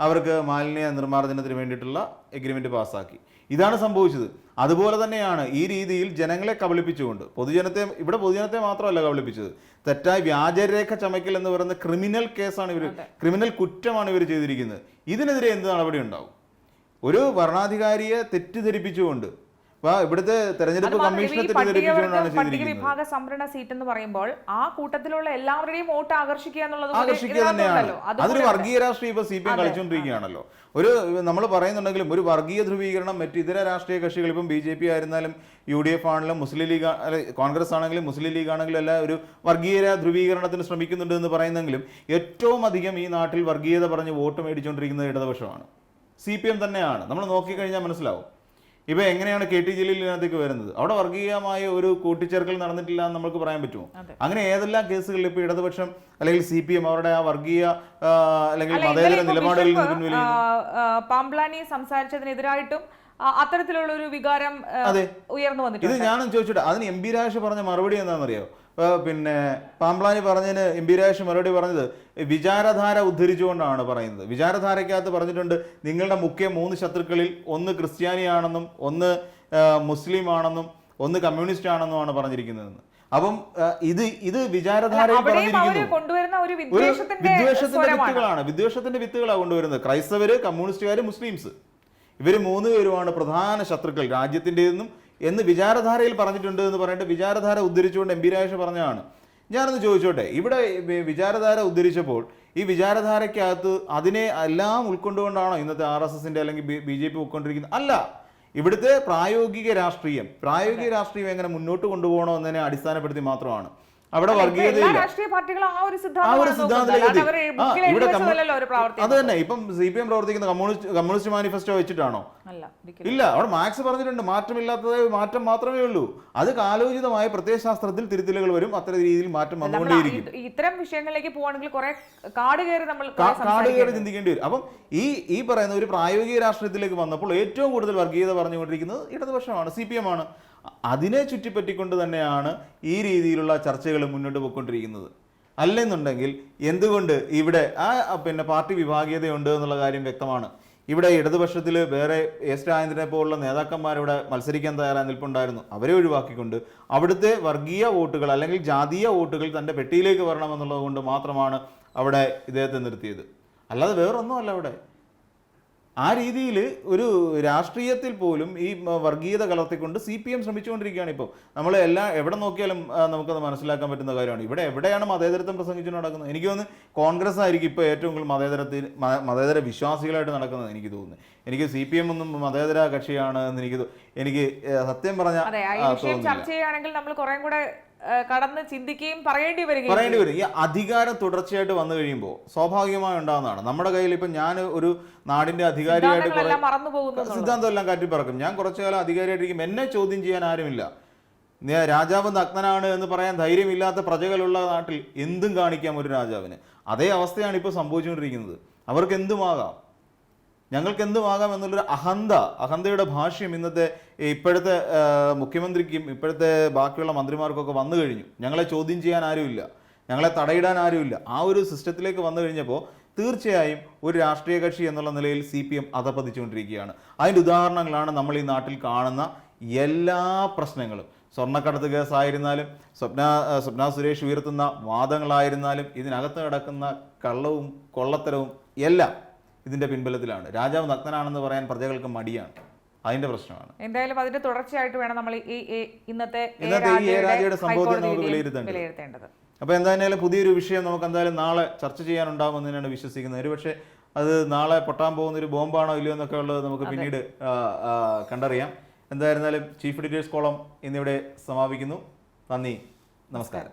അവർക്ക് മാലിന്യ നിർമ്മാർജ്ജനത്തിന് വേണ്ടിയിട്ടുള്ള എഗ്രിമെൻ്റ് പാസ്സാക്കി. ഇതാണ് സംഭവിച്ചത്. അതുപോലെ തന്നെയാണ് ഈ രീതിയിൽ ജനങ്ങളെ കബളിപ്പിച്ചുകൊണ്ട് പൊതുജനത്തെ മാത്രമല്ല കബളിപ്പിച്ചത്, തെറ്റായി വ്യാജരേഖ ചമയ്ക്കൽ എന്ന് പറയുന്ന ക്രിമിനൽ കേസാണ് ക്രിമിനൽ കുറ്റമാണ് ഇവർ ചെയ്തിരിക്കുന്നത്. ഇതിനെതിരെ എന്ത് നടപടി ഉണ്ടാവും? ഒരു ഭരണാധികാരിയെ തെറ്റിദ്ധരിപ്പിച്ചുകൊണ്ട് ഇവിടുത്തെ തെരഞ്ഞെടുപ്പ് കമ്മീഷനെ തെറ്റിദ്ധരിപ്പിച്ചുകൊണ്ടാണ് പട്ടിക ചെയ്തിരിക്കുന്നത്. വിഭാഗ സംവരണ സീറ്റ് എന്ന് പറയുമ്പോൾ ആ കൂട്ടത്തിലുള്ള എല്ലാവരുടെയും വോട്ട് ആകർഷിക്കുക എന്നുള്ളത് ആകർഷിക്കുക തന്നെയാണ്. അതൊരു വർഗീയ രാഷ്ട്രീയം ഇപ്പൊ CPM കളിച്ചുകൊണ്ടിരിക്കുകയാണല്ലോ. നമ്മൾ പറയുന്നുണ്ടെങ്കിലും ഒരു വർഗീയ ധ്രുവീകരണം മറ്റ് ഇതര രാഷ്ട്രീയ കക്ഷികൾ ഇപ്പം BJP ആയിരുന്നാലും UDF ആണെങ്കിലും മുസ്ലിം ലീഗ് കോൺഗ്രസ് ആണെങ്കിലും മുസ്ലിം ലീഗ് ആണെങ്കിലും എല്ലാം ഒരു വർഗീയ ധ്രുവീകരണത്തിന് ശ്രമിക്കുന്നുണ്ട് എന്ന് പറയുന്നെങ്കിലും ഏറ്റവും അധികം ഈ നാട്ടിൽ വർഗീയത പറഞ്ഞ് വോട്ട് മേടിച്ചുകൊണ്ടിരിക്കുന്നത് ഇടതുപക്ഷമാണ്, CPM തന്നെയാണ്. നമ്മൾ നോക്കിക്കഴിഞ്ഞാൽ മനസ്സിലാവും. ഇപ്പൊ എങ്ങനെയാണ് KT ജലീലിനകത്തേക്ക് വരുന്നത്? അവിടെ വർഗീയമായ ഒരു കൂട്ടിച്ചേർക്കൽ നടന്നിട്ടില്ല എന്ന് നമുക്ക് പറയാൻ പറ്റുമോ? അങ്ങനെ ഏതെല്ലാം കേസുകളിൽ ഇപ്പൊ ഇടതുപക്ഷം അല്ലെങ്കിൽ CPM അവരുടെ ആ വർഗീയ അല്ലെങ്കിൽ മതേതര നിലപാടുകളിൽ നിന്ന് പിൻവലിയുന്നു. പാംപ്ലാനി സംസാരിച്ചതിനെതിരായിട്ടും അത്തരത്തിലുള്ള ഒരു വികാരം ഉയർന്നു വന്നിട്ടുണ്ട്. ഇത് ഞാനും ചോദിച്ചിട്ട് അതിന് MP രാജേഷ് പറഞ്ഞ മറുപടി എന്താണെന്നറിയോ? പിന്നെ പാംപ്ലാനി പറഞ്ഞതിന് MP രാജേഷ് മറുപടി പറഞ്ഞത് വിചാരധാര ഉദ്ധരിച്ചുകൊണ്ടാണ് പറയുന്നത്. വിചാരധാരയ്ക്കകത്ത് പറഞ്ഞിട്ടുണ്ട് നിങ്ങളുടെ മുഖ്യ 3 ശത്രുക്കളിൽ ഒന്ന് ക്രിസ്ത്യാനിയാണെന്നും ഒന്ന് മുസ്ലിം ആണെന്നും ഒന്ന് കമ്മ്യൂണിസ്റ്റ് ആണെന്നുമാണ് പറഞ്ഞിരിക്കുന്നതെന്ന്. അപ്പം ഇത് വിചാരധാരയിൽ പറഞ്ഞിരിക്കുന്നു വിദ്വേഷത്തിന്റെ വിത്തുകളാണ് കൊണ്ടുവരുന്നത്. ക്രൈസ്തവര്, കമ്മ്യൂണിസ്റ്റുകാര്, മുസ്ലിംസ് ഇവർ 3 പേരുമാണ് പ്രധാന ശത്രുക്കൾ രാജ്യത്തിൻ്റെതെന്നും എന്ന് വിചാരധാരയിൽ പറഞ്ഞിട്ടുണ്ട് എന്ന് പറഞ്ഞിട്ട് വിചാരധാര ഉദ്ധരിച്ചുകൊണ്ട് MP രാജേഷ് പറഞ്ഞതാണ്. ഞാനൊന്ന് ചോദിച്ചോട്ടെ, ഇവിടെ വിചാരധാര ഉദ്ധരിച്ചപ്പോൾ ഈ വിചാരധാരയ്ക്കകത്ത് അതിനെ എല്ലാം ഉൾക്കൊണ്ടുകൊണ്ടാണോ ഇന്നത്തെ RSSന്റെ അല്ലെങ്കിൽ BJP ഉൾക്കൊണ്ടിരിക്കുന്നത്? അല്ല. ഇവിടുത്തെ പ്രായോഗിക രാഷ്ട്രീയം എങ്ങനെ മുന്നോട്ട് കൊണ്ടുപോകണോ എന്നതിനെ അടിസ്ഥാനപ്പെടുത്തി മാത്രമാണ്. അവിടെ വർഗീയതയില്ല. അത് തന്നെ ഇപ്പം CPM പ്രവർത്തിക്കുന്ന കമ്മ്യൂണിസ്റ്റ് മാനിഫെസ്റ്റോ വെച്ചിട്ടാണോ? ഇല്ല. അവിടെ മാർക്സ് പറഞ്ഞിട്ടുണ്ട് മാറ്റമില്ലാത്തത് മാറ്റം മാത്രമേ ഉള്ളൂ. അത് കാലോചിതമായ പ്രത്യയശാസ്ത്രത്തിൽ തിരുത്തലുകൾ വരും. അത്തരം രീതിയിൽ മാറ്റം വന്നുകൊണ്ടേയിരിക്കും. ഇത്തരം വിഷയങ്ങളിലേക്ക് പോവാണെങ്കിൽ കുറെ കാട് കയറി ചിന്തിക്കേണ്ടി വരും. അപ്പം ഈ പറയുന്ന ഒരു പ്രായോഗിക രാഷ്ട്രീയത്തിലേക്ക് വന്നപ്പോൾ ഏറ്റവും കൂടുതൽ വർഗീയത പറഞ്ഞുകൊണ്ടിരിക്കുന്നത് ഇടതുപക്ഷമാണ്, CPM ആണ്. അതിനെ ചുറ്റിപ്പറ്റിക്കൊണ്ട് തന്നെയാണ് ഈ രീതിയിലുള്ള ചർച്ചകൾ മുന്നോട്ട് പോയിക്കൊണ്ടിരിക്കുന്നത്. അല്ലെന്നുണ്ടെങ്കിൽ എന്തുകൊണ്ട് ഇവിടെ പിന്നെ പാർട്ടി വിഭാഗീയതയുണ്ട് എന്നുള്ള കാര്യം വ്യക്തമാണ്. ഇവിടെ ഇടതുപക്ഷത്തിൽ വേറെ എസ് രാജേന്ദ്രനെ പോലുള്ള നേതാക്കന്മാരിവിടെ മത്സരിക്കാൻ തയ്യാറായ നിൽപ്പുണ്ടായിരുന്നു. അവരെ ഒഴിവാക്കിക്കൊണ്ട് അവിടുത്തെ വർഗീയ വോട്ടുകൾ അല്ലെങ്കിൽ ജാതീയ വോട്ടുകൾ തൻ്റെ പെട്ടിയിലേക്ക് വരണമെന്നുള്ളത് കൊണ്ട് മാത്രമാണ് അവിടെ ഇദ്ദേഹത്തെ നിർത്തിയത്. അല്ലാതെ വേറൊന്നുമല്ല. അവിടെ ആ രീതിയിൽ ഒരു രാഷ്ട്രീയത്തിൽ പോലും ഈ വർഗീയത കലർത്തിക്കൊണ്ട് CPM ശ്രമിച്ചുകൊണ്ടിരിക്കുകയാണ്. ഇപ്പോൾ നമ്മൾ എവിടെ നോക്കിയാലും നമുക്കത് മനസ്സിലാക്കാൻ പറ്റുന്ന കാര്യമാണ്. ഇവിടെ എവിടെയാണ് മതേതരത്വം പ്രസംഗിച്ചു നടക്കുന്നത്? എനിക്ക് തോന്നുന്നു കോൺഗ്രസ് ആയിരിക്കും ഇപ്പോൾ ഏറ്റവും കൂടുതൽ മതേതര വിശ്വാസികളായിട്ട് നടക്കുന്നത് എനിക്ക് തോന്നുന്നു. എനിക്ക് CPM ഒന്നും മതേതര കക്ഷിയാണ് എന്ന് എനിക്ക് സത്യം പറഞ്ഞാൽ ചർച്ച ചെയ്യുകയാണെങ്കിൽ നമ്മൾ കുറെ കൂടെ കടന്ന് ചിന്തിക്കുകയും പറയേണ്ടി വരും. ഈ അധികാരം തുടർച്ചയായിട്ട് വന്നു കഴിയുമ്പോൾ സ്വാഭാവികമായി ഉണ്ടാകുന്നതാണ്. നമ്മുടെ കയ്യിൽ ഇപ്പം ഞാൻ ഒരു നാടിന്റെ അധികാരിയായിട്ട് സിദ്ധാന്തം എല്ലാം കാറ്റിപ്പറക്കും. ഞാൻ കുറച്ചു കാലം അധികാരിയായിട്ടിരിക്കും. എന്നെ ചോദ്യം ചെയ്യാൻ ആരുമില്ല. രാജാവ് നഗ്നനാണ് എന്ന് പറയാൻ ധൈര്യമില്ലാത്ത പ്രജകളുള്ള നാട്ടിൽ എന്തും കാണിക്കാം ഒരു രാജാവിന്. അതേ അവസ്ഥയാണ് ഇപ്പോൾ സംഭവിച്ചുകൊണ്ടിരിക്കുന്നത്. അവർക്ക് എന്തുമാകാം, ഞങ്ങൾക്ക് എന്തുമാകാം എന്നുള്ളൊരു അഹന്തയുടെ ഭാഷ്യം ഇന്നത്തെ ഇപ്പോഴത്തെ മുഖ്യമന്ത്രിക്കും ഇപ്പോഴത്തെ ബാക്കിയുള്ള മന്ത്രിമാർക്കൊക്കെ വന്നു കഴിഞ്ഞു. ഞങ്ങളെ ചോദ്യം ചെയ്യാൻ ആരുമില്ല, ഞങ്ങളെ തടയിടാൻ ആരുമില്ല. ആ ഒരു സിസ്റ്റത്തിലേക്ക് വന്നു കഴിഞ്ഞപ്പോൾ തീർച്ചയായും ഒരു രാഷ്ട്രീയ കക്ഷി എന്നുള്ള നിലയിൽ CPM അധപതിച്ചുകൊണ്ടിരിക്കുകയാണ്. അതിൻ്റെ ഉദാഹരണങ്ങളാണ് നമ്മൾ ഈ നാട്ടിൽ കാണുന്ന എല്ലാ പ്രശ്നങ്ങളും. സ്വർണ്ണക്കടത്ത് കേസായിരുന്നാലും സ്വപ്ന സുരേഷ് ഉയർത്തുന്ന വാദങ്ങളായിരുന്നാലും ഇതിനകത്ത് കിടക്കുന്ന കള്ളവും കൊള്ളത്തരവും എല്ലാം ഇതിന്റെ പിൻബലത്തിലാണ്. രാജാവ് നഗ്നനാണെന്ന് പറയാൻ പ്രജകൾക്ക് മടിയാണ്. അതിന്റെ പ്രശ്നമാണ്. എന്തായാലും അതിന്റെ തുടർച്ചയായിട്ട് വേണം നമ്മൾ ഇന്നത്തെ രാജയുടെ സംഭവത്തെ നമുക്ക് വിലയിരുത്തേണ്ടത്. അപ്പോൾ എന്തായാലും പുതിയൊരു വിഷയം നമുക്ക് എന്തായാലും നാളെ ചർച്ച ചെയ്യാനുണ്ടാകുമെന്ന് തന്നെയാണ് വിശ്വസിക്കുന്നത്. ഒരുപക്ഷെ അത് നാളെ പൊട്ടാൻ പോകുന്ന ഒരു ബോംബാണോ ഇല്ലയോ എന്നൊക്കെ ഉള്ളത് നമുക്ക് പിന്നീട് കണ്ടറിയാം. എന്തായിരുന്നാലും ചീഫ് എഡിറ്റേഴ്സ് കോളം ഇന്നിവിടെ സമാപിക്കുന്നു. നന്ദി, നമസ്കാരം.